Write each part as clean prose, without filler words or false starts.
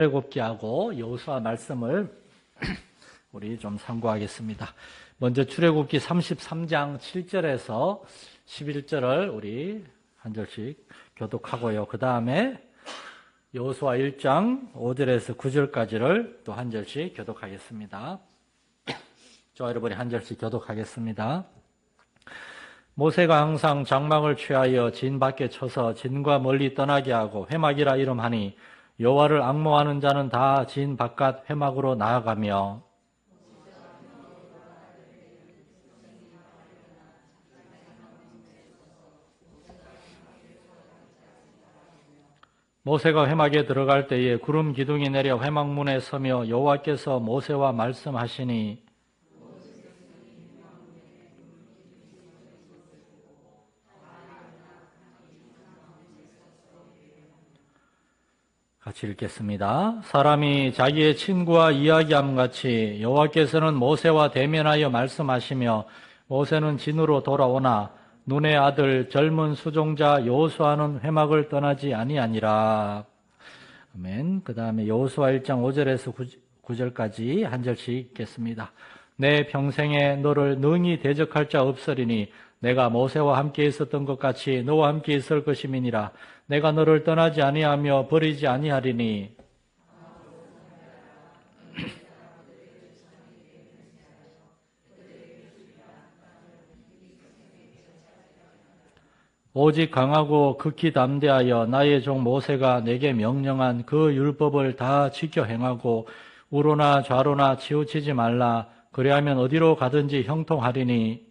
출애굽기하고 여호수아 말씀을 우리 좀 참고하겠습니다. 먼저 출애굽기 33장 7절에서 11절을 우리 한 절씩 교독하고요. 그 다음에 여호수아 1장 5절에서 9절까지를 또 한 절씩 교독하겠습니다. 저와 여러분이 한 절씩 교독하겠습니다. 모세가 항상 장막을 취하여 진 밖에 쳐서 진과 멀리 떠나게 하고 회막이라 이름하니 여호와를 앙모하는 자는 다 진 바깥 회막으로 나아가며 모세가 회막에 들어갈 때에 구름 기둥이 내려 회막문에 서며 여호와께서 모세와 말씀하시니 같이 읽겠습니다. 사람이 자기의 친구와 이야기함 같이 여호와께서는 모세와 대면하여 말씀하시며 모세는 진으로 돌아오나 눈의 아들 젊은 수종자 여호수아는 회막을 떠나지 아니하니라. 아멘. 그 다음에 여호수아 1장 5절에서 9절까지 한 절씩 읽겠습니다. 내 평생에 너를 능히 대적할 자 없으리니 내가 모세와 함께 있었던 것 같이 너와 함께 있을 것임이니라. 내가 너를 떠나지 아니하며 버리지 아니하리니 오직 강하고 극히 담대하여 나의 종 모세가 내게 명령한 그 율법을 다 지켜 행하고 우로나 좌로나 치우치지 말라. 그리하면 어디로 가든지 형통하리니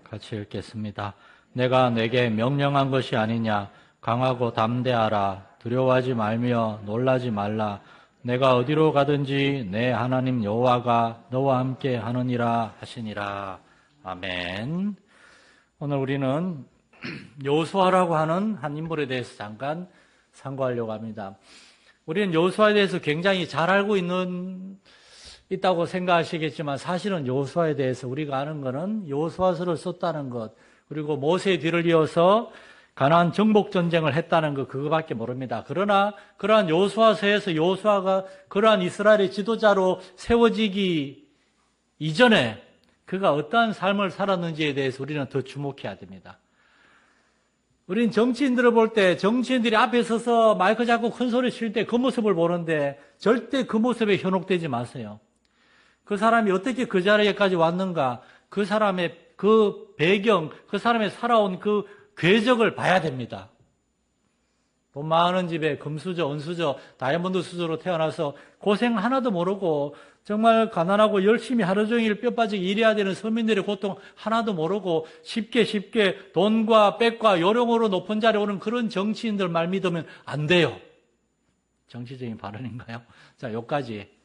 같이 읽겠습니다. 내가 내게 명령한 것이 아니냐. 강하고 담대하라. 두려워하지 말며 놀라지 말라. 내가 어디로 가든지 내 하나님 여호와가 너와 함께 하느니라 하시니라. 아멘. 오늘 우리는 여호수아라고 하는 한 인물에 대해서 잠깐 상고하려고 합니다. 우리는 여호수아에 대해서 굉장히 잘 알고 있다고 생각하시겠지만 사실은 여호수아에 대해서 우리가 아는 것은 여호수아서를 썼다는 것, 그리고 모세의 뒤를 이어서 가나안 정복 전쟁을 했다는 것, 그거밖에 모릅니다. 그러나 그러한 여호수아서에서 여호수아가 그러한 이스라엘의 지도자로 세워지기 이전에 그가 어떠한 삶을 살았는지에 대해서 우리는 더 주목해야 됩니다. 우린 정치인들을 볼 때 정치인들이 앞에 서서 마이크 잡고 큰 소리 칠 때 그 모습을 보는데 절대 그 모습에 현혹되지 마세요. 그 사람이 어떻게 그 자리에까지 왔는가, 그 사람의 그 배경, 그 사람의 살아온 그 궤적을 봐야 됩니다. 돈 많은 집에 금수저, 은수저, 다이아몬드 수저로 태어나서 고생 하나도 모르고 정말 가난하고 열심히 하루 종일 뼈 빠지게 일해야 되는 서민들의 고통 하나도 모르고 쉽게 돈과 빽과 요령으로 높은 자리에 오는 그런 정치인들 말 믿으면 안 돼요. 정치적인 발언인가요? 자, 여기까지.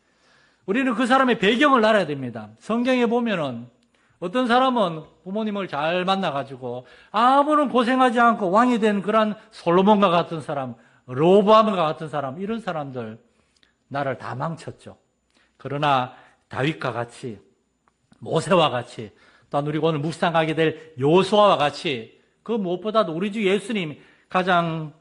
우리는 그 사람의 배경을 알아야 됩니다. 성경에 보면은 어떤 사람은 부모님을 잘 만나가지고 아무런 고생하지 않고 왕이 된 그런 솔로몬과 같은 사람, 로보암과 같은 사람, 이런 사람들 나라를 다 망쳤죠. 그러나 다윗과 같이, 모세와 같이, 또한 우리가 오늘 묵상하게 될 여호수아와 같이, 그 무엇보다도 우리 주 예수님 가장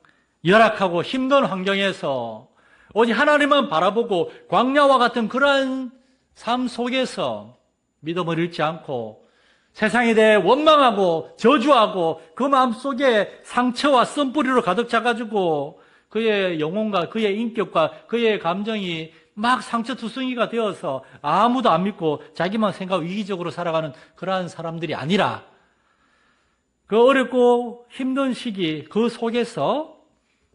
열악하고 힘든 환경에서 오직 하나님만 바라보고 광야와 같은 그러한 삶 속에서 믿음을 잃지 않고 세상에 대해 원망하고 저주하고 그 마음속에 상처와 쓴뿌리로 가득 차가지고 그의 영혼과 그의 인격과 그의 감정이 막 상처투성이가 되어서 아무도 안 믿고 자기만 생각하고 이기적으로 살아가는 그러한 사람들이 아니라 그 어렵고 힘든 시기 그 속에서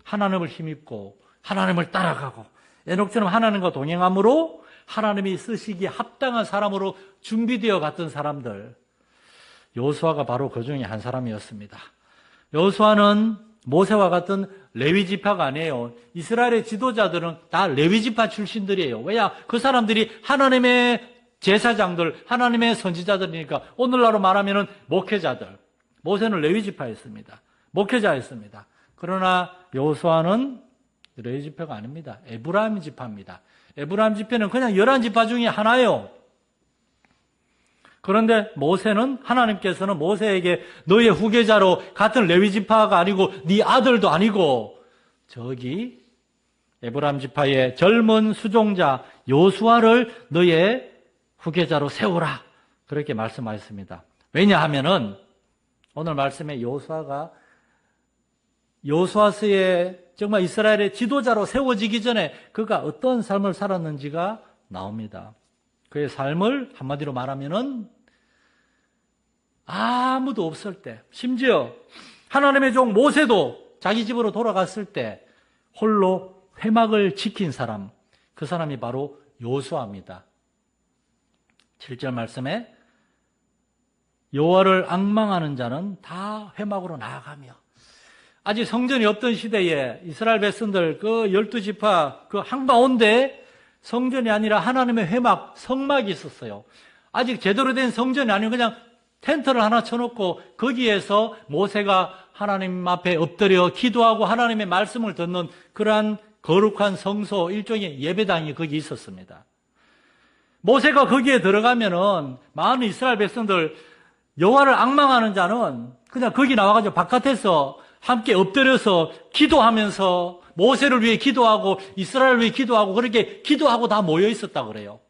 하나님을 힘입고 하나님을 따라가고 에녹처럼 하나님과 동행함으로 하나님이 쓰시기에 합당한 사람으로 준비되어 갔던 사람들, 여호수아가 바로 그 중에 한 사람이었습니다. 여호수아는 모세와 같은 레위 지파가 아니에요. 이스라엘의 지도자들은 다 레위 지파 출신들이에요. 왜냐? 그 사람들이 하나님의 제사장들, 하나님의 선지자들이니까 오늘날로 말하면 목회자들. 모세는 레위 지파였습니다. 목회자였습니다. 그러나 여호수아는 레위 지파가 아닙니다. 에브라임 지파입니다. 에브라임 지파는 그냥 11지파 중에 하나예요. 그런데 모세는, 하나님께서는 모세에게 너의 후계자로 같은 레위 지파가 아니고 네 아들도 아니고 저기 에브라임 지파의 젊은 수종자 요수아를 너의 후계자로 세우라. 그렇게 말씀하셨습니다. 왜냐하면은 오늘 말씀에 요수아서의 정말 이스라엘의 지도자로 세워지기 전에 그가 어떤 삶을 살았는지가 나옵니다. 그의 삶을 한마디로 말하면은 아무도 없을 때, 심지어 하나님의 종 모세도 자기 집으로 돌아갔을 때 홀로 회막을 지킨 사람, 그 사람이 바로 요수아입니다. 7절 말씀에 여호와를 앙망하는 자는 다 회막으로 나아가며, 아직 성전이 없던 시대에 이스라엘 백성들 그 12지파 그 한가운데 성전이 아니라 하나님의 회막, 성막이 있었어요. 아직 제대로 된 성전이 아니고 그냥 텐트를 하나 쳐놓고 거기에서 모세가 하나님 앞에 엎드려 기도하고 하나님의 말씀을 듣는 그러한 거룩한 성소, 일종의 예배당이 거기 있었습니다. 모세가 거기에 들어가면은 많은 이스라엘 백성들, 여호와를 앙망하는 자는 그냥 거기 나와가지고 바깥에서 함께 엎드려서 기도하면서 모세를 위해 기도하고 이스라엘을 위해 기도하고 그렇게 기도하고 다 모여 있었다고 그래요.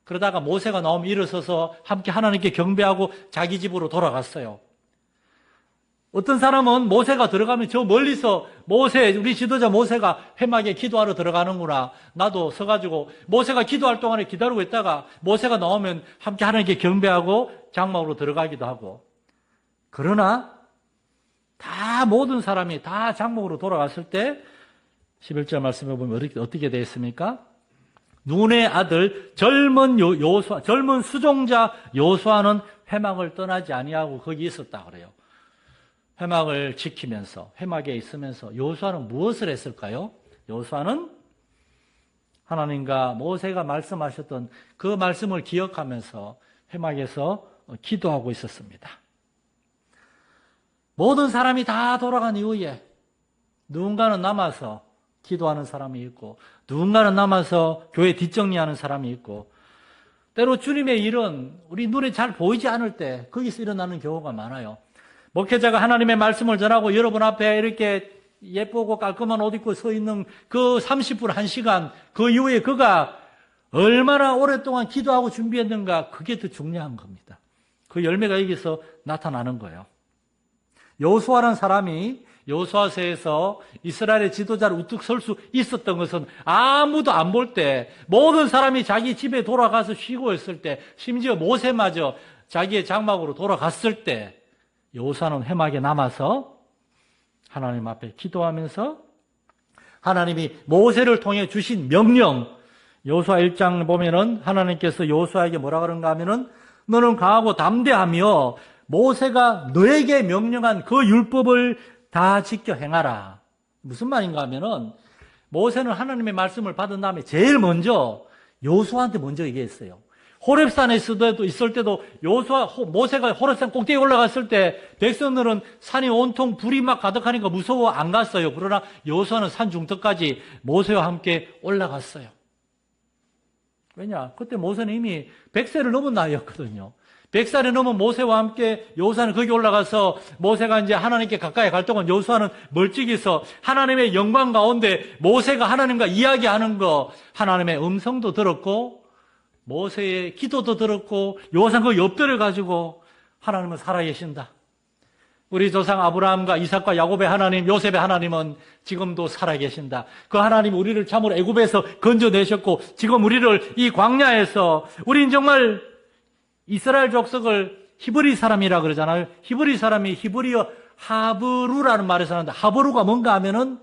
그러다가 모세가 나오면 일어서서 함께 하나님께 경배하고 자기 집으로 돌아갔어요. 어떤 사람은 모세가 들어가면 저 멀리서 모세, 우리 지도자 모세가 회막에 기도하러 들어가는구나. 나도 서가지고 모세가 기도할 동안에 기다리고 있다가 모세가 나오면 함께 하나님께 경배하고 장막으로 들어가기도 하고. 그러나 다 모든 사람이 다 장막으로 돌아갔을 때 11절 말씀에 보면 어떻게 되어 있습니까? 눈의 아들 젊은 젊은 수종자 요수아는 회막을 떠나지 아니하고 거기 있었다 그래요. 회막을 지키면서, 회막에 있으면서 요수아는 무엇을 했을까요? 요수아는 하나님과 모세가 말씀하셨던 그 말씀을 기억하면서 회막에서 기도하고 있었습니다. 모든 사람이 다 돌아간 이후에 누군가는 남아서 기도하는 사람이 있고, 누군가는 남아서 교회 뒷정리하는 사람이 있고, 때로 주님의 일은 우리 눈에 잘 보이지 않을 때 거기서 일어나는 경우가 많아요. 목회자가 하나님의 말씀을 전하고 여러분 앞에 이렇게 예쁘고 깔끔한 옷 입고 서 있는 그 30분, 1시간, 그 이후에 그가 얼마나 오랫동안 기도하고 준비했는가, 그게 더 중요한 겁니다. 그 열매가 여기서 나타나는 거예요. 요수아라는 사람이 요수아서에서 이스라엘의 지도자로 우뚝 설 수 있었던 것은 아무도 안 볼 때, 모든 사람이 자기 집에 돌아가서 쉬고 있을 때, 심지어 모세마저 자기의 장막으로 돌아갔을 때 요수아는 회막에 남아서 하나님 앞에 기도하면서 하나님이 모세를 통해 주신 명령, 요수아 1장 보면은 하나님께서 요수아에게 뭐라 그런가 하면은 너는 강하고 담대하며 모세가 너에게 명령한 그 율법을 다 지켜 행하라. 무슨 말인가 하면은 모세는 하나님의 말씀을 받은 다음에 제일 먼저 요수아한테 먼저 얘기했어요. 호렙산에 있을 때도 모세가 호렙산 꼭대기에 올라갔을 때 백성들은 산이 온통 불이 막 가득하니까 무서워 안 갔어요. 그러나 요수아는 산 중턱까지 모세와 함께 올라갔어요. 왜냐? 그때 모세는 이미 100세를 넘은 나이였거든요. 100살이 넘은 모세와 함께 요수아는 거기 올라가서 모세가 이제 하나님께 가까이 갈 동안 요수아는 멀찍이서 하나님의 영광 가운데 모세가 하나님과 이야기하는 거, 하나님의 음성도 들었고 모세의 기도도 들었고 요수아는 그 엽들을 가지고 하나님은 살아계신다. 우리 조상 아브라함과 이삭과 야곱의 하나님, 요셉의 하나님은 지금도 살아계신다. 그 하나님 우리를 참으로 애굽에서 건져내셨고 지금 우리를 이 광야에서, 우린 정말 이스라엘 족속을 히브리 사람이라 그러잖아요. 히브리 사람이 히브리어 하브루라는 말에서 하는데, 하브루가 뭔가 하면은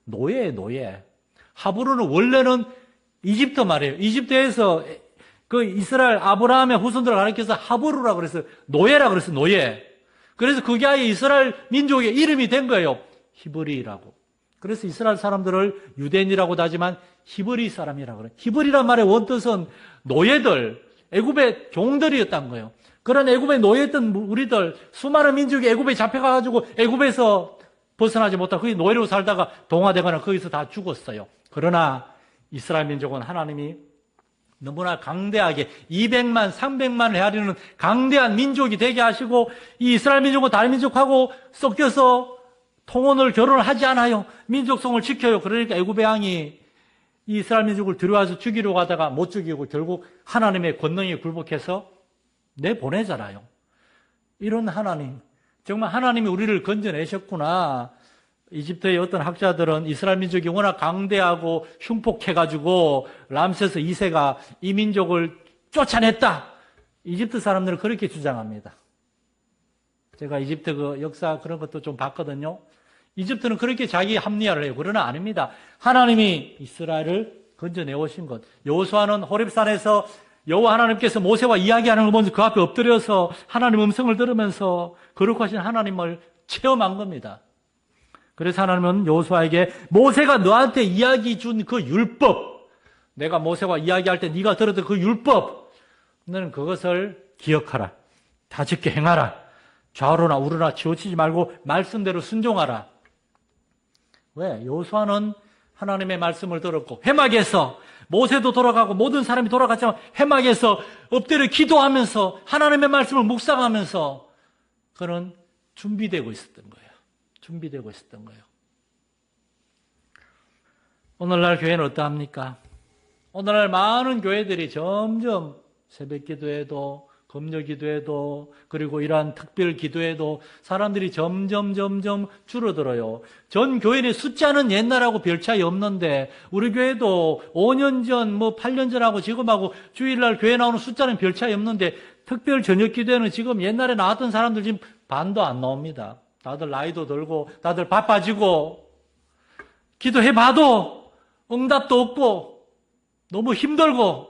노예예요, 노예. 하브루는 원래는 이집트 말이에요. 이집트에서 그 이스라엘 아브라함의 후손들을 가리켜서 하브루라 그래서 노예라 그래서 노예. 그래서 그게 아예 이스라엘 민족의 이름이 된 거예요. 히브리라고. 그래서 이스라엘 사람들을 유대인이라고도 하지만 히브리 사람이라고 그래요. 히브리란 말의 원뜻은 노예들, 애굽의 종들이었단 거예요. 그런 애굽에 노예했던 우리들, 수많은 민족이 애굽에 잡혀가가지고 애굽에서 벗어나지 못하고 거기 노예로 살다가 동화되거나 거기서 다 죽었어요. 그러나 이스라엘 민족은 하나님이 너무나 강대하게 200만, 300만을 헤아리는 강대한 민족이 되게 하시고 이 이스라엘 민족은 다른 민족하고 섞여서 통혼을 결혼을 하지 않아요. 민족성을 지켜요. 그러니까 애굽의 왕이 이 이스라엘 민족을 들여와서 죽이려고 하다가 못 죽이고 결국 하나님의 권능에 굴복해서 내보내잖아요. 이런 하나님, 정말 하나님이 우리를 건져내셨구나. 이집트의 어떤 학자들은 이스라엘 민족이 워낙 강대하고 흉폭해가지고 람세스 2세가 이 민족을 쫓아냈다. 이집트 사람들은 그렇게 주장합니다. 제가 이집트 그 역사 그런 것도 좀 봤거든요. 이집트는 그렇게 자기 합리화를 해요. 그러나 아닙니다. 하나님이 이스라엘을 건져내오신 것. 여호수아는 호렙산에서 여호와 하나님께서 모세와 이야기하는 걸 보면서 그 앞에 엎드려서 하나님 음성을 들으면서 거룩하신 하나님을 체험한 겁니다. 그래서 하나님은 여호수아에게 모세가 너한테 이야기 준 그 율법, 내가 모세와 이야기할 때 네가 들었던 그 율법, 너는 그것을 기억하라. 다짓게 행하라. 좌우로나 우로나 치우치지 말고 말씀대로 순종하라. 왜? 여호수아는 하나님의 말씀을 들었고 회막에서 모세도 돌아가고 모든 사람이 돌아갔지만 회막에서 엎드려 기도하면서 하나님의 말씀을 묵상하면서 그는 준비되고 있었던 거예요. 준비되고 있었던 거예요. 오늘날 교회는 어떠합니까? 오늘날 많은 교회들이 점점 새벽 기도에도 금요 기도에도 그리고 이러한 특별 기도에도 사람들이 점점 줄어들어요. 전 교인의 숫자는 옛날하고 별 차이 없는데 우리 교회도 5년 전, 8년 전하고 지금하고 주일날 교회 나오는 숫자는 별 차이 없는데 특별 저녁 기도에는 지금 옛날에 나왔던 사람들 지금 반도 안 나옵니다. 다들 나이도 들고 다들 바빠지고 기도해봐도 응답도 없고 너무 힘들고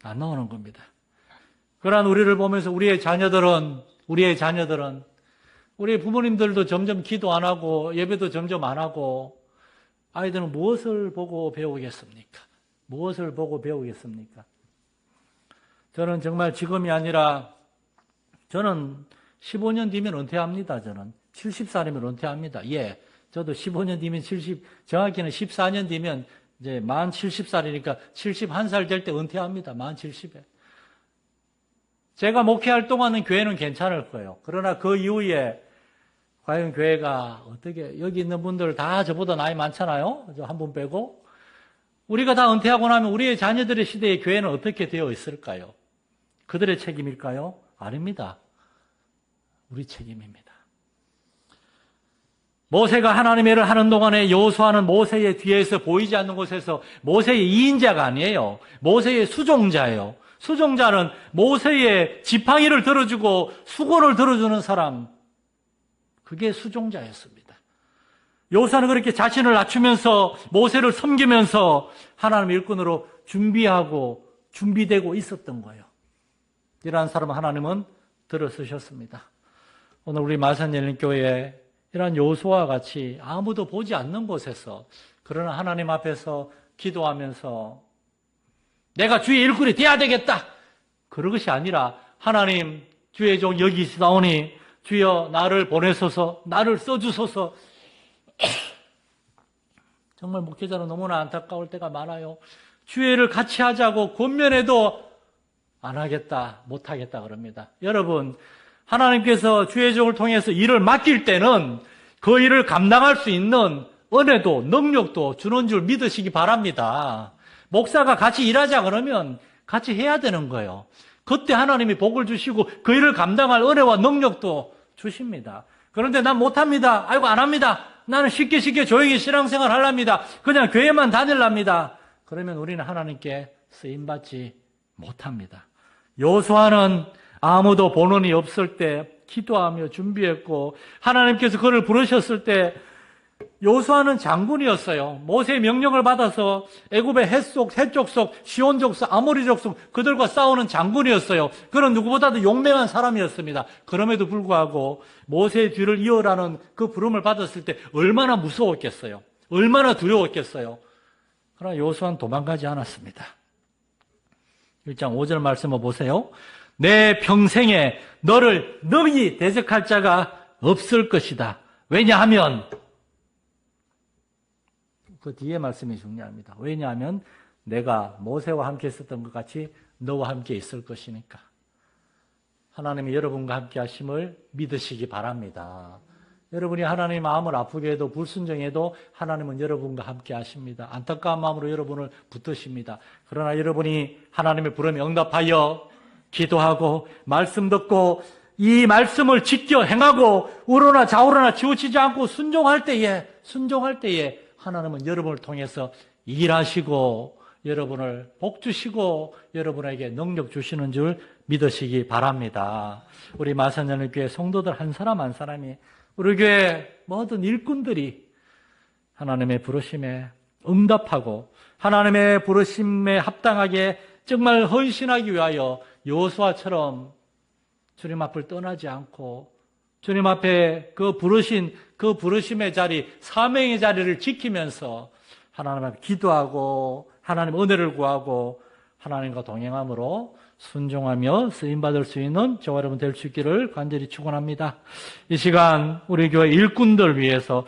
안 나오는 겁니다. 그러한 우리를 보면서 우리의 자녀들은 우리 부모님들도 점점 기도 안 하고 예배도 점점 안 하고 아이들은 무엇을 보고 배우겠습니까? 무엇을 보고 배우겠습니까? 저는 정말 지금이 아니라 저는 15년 뒤면 은퇴합니다. 저는 70살이면 은퇴합니다. 예, 저도 15년 뒤면 정확히는 14년 뒤면 이제 만 70살이니까 71살 될 때 은퇴합니다. 만 70에. 제가 목회할 동안은 교회는 괜찮을 거예요. 그러나 그 이후에 과연 교회가 어떻게, 여기 있는 분들 다 저보다 나이 많잖아요. 저 한 분 빼고. 우리가 다 은퇴하고 나면 우리의 자녀들의 시대에 교회는 어떻게 되어 있을까요? 그들의 책임일까요? 아닙니다. 우리 책임입니다. 모세가 하나님의 일을 하는 동안에 여호수아는 모세의 뒤에서 보이지 않는 곳에서 모세의 2인자가 아니에요. 모세의 수종자예요. 수종자는 모세의 지팡이를 들어주고 수건을 들어주는 사람, 그게 수종자였습니다. 여호수아는 그렇게 자신을 낮추면서 모세를 섬기면서 하나님의 일꾼으로 준비하고 준비되고 있었던 거예요. 이러한 사람을 하나님은 들어쓰셨습니다. 오늘 우리 마산예린교회에 이러한 여호수아와 같이 아무도 보지 않는 곳에서 그러나 하나님 앞에서 기도하면서 내가 주의 일꾼이 돼야 되겠다. 그런 것이 아니라 하나님 주의 종 여기 있사오니 주여 나를 보내소서 나를 써주소서. 정말 목회자는 너무나 안타까울 때가 많아요. 주의를 같이 하자고 권면해도 안 하겠다, 못 하겠다 그럽니다. 여러분, 하나님께서 주의 종을 통해서 일을 맡길 때는 그 일을 감당할 수 있는 은혜도 능력도 주는 줄 믿으시기 바랍니다. 목사가 같이 일하자 그러면 같이 해야 되는 거예요. 그때 하나님이 복을 주시고 그 일을 감당할 은혜와 능력도 주십니다. 그런데 난 못합니다. 아이고 안 합니다. 나는 쉽게 조용히 신앙생활 하랍니다. 그냥 교회만 다닐랍니다. 그러면 우리는 하나님께 쓰임받지 못합니다. 여호수아는 아무도 보는 이 없을 때 기도하며 준비했고 하나님께서 그를 부르셨을 때 여호수아는 장군이었어요. 모세의 명령을 받아서 애굽의 해쪽 속, 시온 족속, 아모리 족속 그들과 싸우는 장군이었어요. 그는 누구보다도 용맹한 사람이었습니다. 그럼에도 불구하고 모세의 뒤를 이어라는 그 부름을 받았을 때 얼마나 무서웠겠어요. 얼마나 두려웠겠어요. 그러나 여호수아는 도망가지 않았습니다. 1장 5절 말씀을 보세요. 내 평생에 너를 능히 대적할 자가 없을 것이다. 왜냐하면 그 뒤에 말씀이 중요합니다. 왜냐하면 내가 모세와 함께 있었던 것 같이 너와 함께 있을 것이니까. 하나님이 여러분과 함께 하심을 믿으시기 바랍니다. 여러분이 하나님의 마음을 아프게 해도 불순종해도 하나님은 여러분과 함께 하십니다. 안타까운 마음으로 여러분을 붙드십니다. 그러나 여러분이 하나님의 부름에 응답하여 기도하고 말씀 듣고 이 말씀을 지켜 행하고 우러나 좌우러나 치우치지 않고 순종할 때에 하나님은 여러분을 통해서 일하시고 여러분을 복 주시고 여러분에게 능력 주시는 줄 믿으시기 바랍니다. 우리 마산연합교회 성도들 한 사람 한 사람이 우리 교회 모든 일꾼들이 하나님의 부르심에 응답하고 하나님의 부르심에 합당하게 정말 헌신하기 위하여 여호수아처럼 주님 앞을 떠나지 않고 주님 앞에 그 부르심의 자리, 사명의 자리를 지키면서 하나님 앞에 기도하고 하나님 은혜를 구하고 하나님과 동행함으로 순종하며 쓰임받을 수 있는 저와 여러분 될 수 있기를 간절히 축원합니다. 이 시간 우리 교회 일꾼들 위해서